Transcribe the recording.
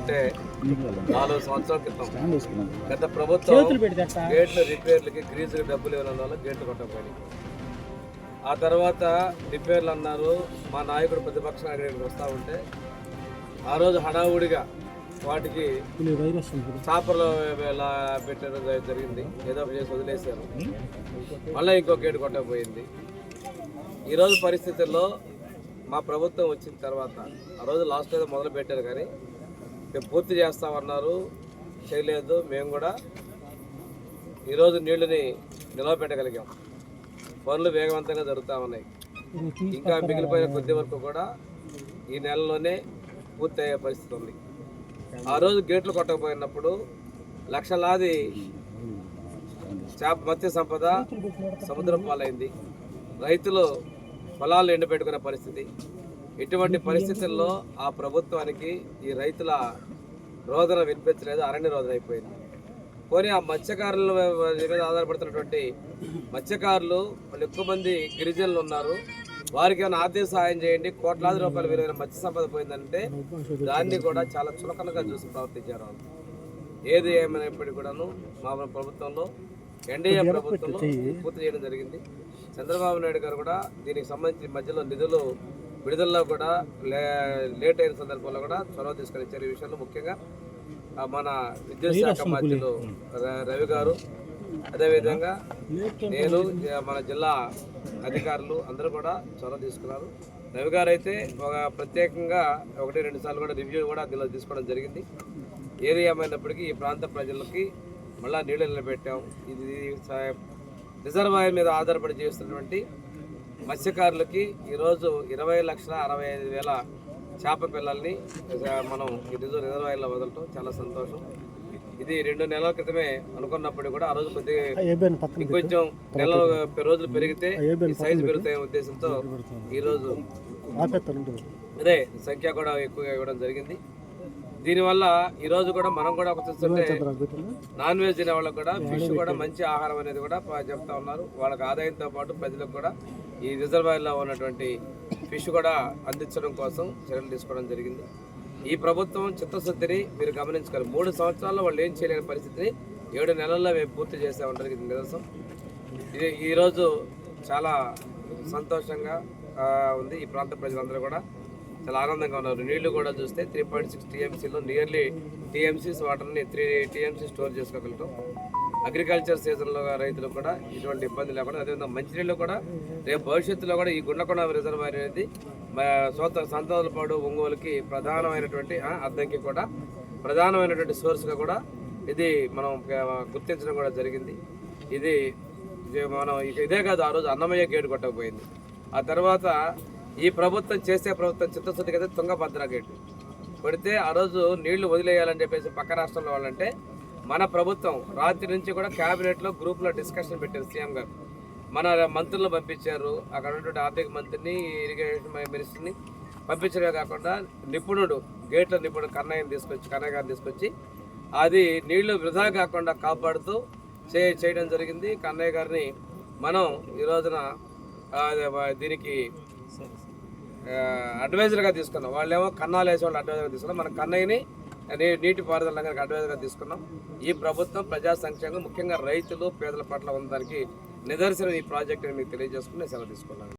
అంటే 4 సంవత్సరాల క్రితం గత ప్రభుత్వం గేట్ల రిపేర్లకి గ్రీజులు డబ్బులు ఇవ్వడం వల్ల గేట్లు కొట్టకపోయినాయి. ఆ తర్వాత రిపేర్లు అన్నారు. మా నాయకుడు ప్రతిపక్ష నాయకుడికి వస్తూ ఉంటే ఆ రోజు హడావుడిగా వాటికి చాపర్లు పెట్టడం జరిగింది. ఏదో ఒక చేసి వదిలేశారు. మళ్ళీ ఇంకో గేటు కొట్టకపోయింది. ఈరోజు పరిస్థితుల్లో మా ప్రభుత్వం వచ్చిన తర్వాత ఆ రోజు లాస్ట్ ఏదో మొదలు పెట్టారు, కానీ మేము పూర్తి చేస్తామన్నారు, చేయలేదు. మేము కూడా ఈరోజు నీళ్ళని నిలవబెట్టగలిగాం. పనులు వేగవంతంగా జరుగుతూ ఉన్నాయి. ఇంకా మిగిలిపోయిన కొద్ది వరకు కూడా ఈ నెలలోనే పూర్తి అయ్యే పరిస్థితి ఉంది. ఆ రోజు గేట్లు కొట్టకపోయినప్పుడు లక్షలాది మత్స్య సంపద సముద్రం పాలైంది. రైతులు పొలాలు ఎండబెట్టుకునే పరిస్థితి. ఇటువంటి పరిస్థితుల్లో ఆ ప్రభుత్వానికి ఈ రైతుల రోదన వినిపించలేదు, అరణ్య రోదన అయిపోయింది. పోనీ ఆ మత్స్యకారుల మీద ఆధారపడుతున్నటువంటి మత్స్యకారులు వాళ్ళు ఎక్కువ మంది గిరిజనులు ఉన్నారు. వారికి ఏమైనా ఆర్థిక సహాయం చేయండి, కోట్లాది రూపాయల విలువైన మత్స్య సంపద పోయిందంటే దాన్ని కూడా చాలా చులకనగా చూసి ప్రవర్తించారు. ఏది ఏమైనప్పటికీ కూడాను మా ప్రభుత్వంలో, ఎన్డీఏ ప్రభుత్వంలో పూర్తి చేయడం జరిగింది. చంద్రబాబు నాయుడు గారు కూడా దీనికి సంబంధించి మధ్యలో నిధులు విడుదలలో కూడా లేట్ అయిన సందర్భంలో కూడా చొరవ తీసుకొని ఇచ్చారు. ఈ విషయంలో ముఖ్యంగా మన విద్యుత్ శాఖ మంత్రులు రవి గారు, అదేవిధంగా నేను, మన జిల్లా అధికారులు అందరూ కూడా చొరవ తీసుకున్నారు. రవి గారు అయితే ఒక ప్రత్యేకంగా 1-2 సార్లు కూడా రివ్యూ కూడా దీనిలో తీసుకోవడం జరిగింది. ఏది ఏమైనప్పటికీ ఈ ప్రాంత ప్రజలకి మళ్ళీ నీళ్ళు నిలబెట్టాం. ఇది రిజర్వాయర్ మీద ఆధారపడి చేస్తున్నటువంటి మత్స్యకారులకి ఈరోజు 20,65,000 చేప పిల్లల్ని మనం ఈరోజు రిజర్వాయర్లో వదలటం చాలా సంతోషం. ఇది 2 నెలల క్రితమే అనుకున్నప్పటికీ కూడా ఆ రోజు కొద్దిగా ఇంకొంచెం రోజులు పెరిగితే సైజు పెరుగుతాయనే ఉద్దేశంతో ఈరోజు అదే సంఖ్య కూడా ఎక్కువగా ఇవ్వడం జరిగింది. దీనివల్ల ఈరోజు కూడా మనం కూడా ఒక చూస్తుంటే నాన్ వెజ్ తినే వాళ్ళకి కూడా ఫిష్ కూడా మంచి ఆహారం అనేది కూడా చెప్తా ఉన్నారు. వాళ్ళకి ఆదాయంతో పాటు ప్రజలకు కూడా ఈ రిజర్వాయర్లో ఉన్నటువంటి ఫిష్ కూడా అందించడం కోసం చర్యలు తీసుకోవడం జరిగింది. ఈ ప్రభుత్వం చిత్తశుద్ధిని మీరు గమనించగలరు. 3 సంవత్సరాల్లో వాళ్ళు ఏం చేయలేని పరిస్థితిని 7 నెలల్లో మేము పూర్తి చేసామంటారు. ఇది నిదర్శనం. ఇది ఈరోజు చాలా సంతోషంగా ఉంది. ఈ ప్రాంత ప్రజలందరూ కూడా చాలా ఆనందంగా ఉన్నారు. నీళ్లు కూడా చూస్తే 3.6 TMCలో నియర్లీ TMCs వాటర్ని 3 TMC స్టోర్ చేసుకోగలుగుతాం. అగ్రికల్చర్ సీజన్లో రైతులు కూడా ఇటువంటి ఇబ్బంది లేకుండా, అదేవిధంగా మంచినీళ్ళు కూడా రేపు భవిష్యత్తులో కూడా ఈ గుండ్లకొండ రిజర్వాయర్ అనేది సంతోలపాడు, ఒంగోలుకి ప్రధానమైనటువంటి అద్దంకి కూడా ప్రధానమైనటువంటి సోర్స్గా కూడా ఇది మనం గుర్తించడం కూడా జరిగింది. ఇది మనం ఇదే కాదు, ఆ రోజు అన్నమయ్య గేటు కొట్టకపోయింది. ఆ తర్వాత ఈ ప్రభుత్వం చిత్తశుద్ధికి అయితే తుంగభద్ర గేటు కొడితే ఆ రోజు నీళ్లు వదిలేయాలని చెప్పేసి పక్క రాష్ట్రంలో వాళ్ళంటే మన ప్రభుత్వం రాత్రి నుంచి కూడా క్యాబినెట్లో గ్రూప్లో డిస్కషన్ పెట్టారు. సీఎం గారు మన మంత్రులను పంపించారు. అక్కడ ఉన్నటువంటి ఆర్థిక మంత్రిని, ఇరిగేషన్ మినిస్టర్ని పంపించడమే కాకుండా గేట్ల నిపుణుడు కన్నయ్య గారిని తీసుకొచ్చి అది నీళ్లు వృధా కాకుండా కాపాడుతూ చేయడం జరిగింది. కన్నయ్య గారిని మనం ఈ రోజున దీనికి అడ్వైజర్గా తీసుకున్నాం. వాళ్ళేమో కన్నాలు వేసే వాళ్ళు అడ్వైజర్గా తీసుకున్నాం. మన కన్నయ్యని నీటి పారుదల రంగానికి అడ్వైజర్గా తీసుకున్నాం. ఈ ప్రభుత్వం ప్రజా సంక్షేమం, ముఖ్యంగా రైతులు, పేదల పట్ల ఉండడానికి నిదర్శనం ఈ ప్రాజెక్టుని మీకు తెలియజేసుకుని సెలవు తీసుకున్నాను.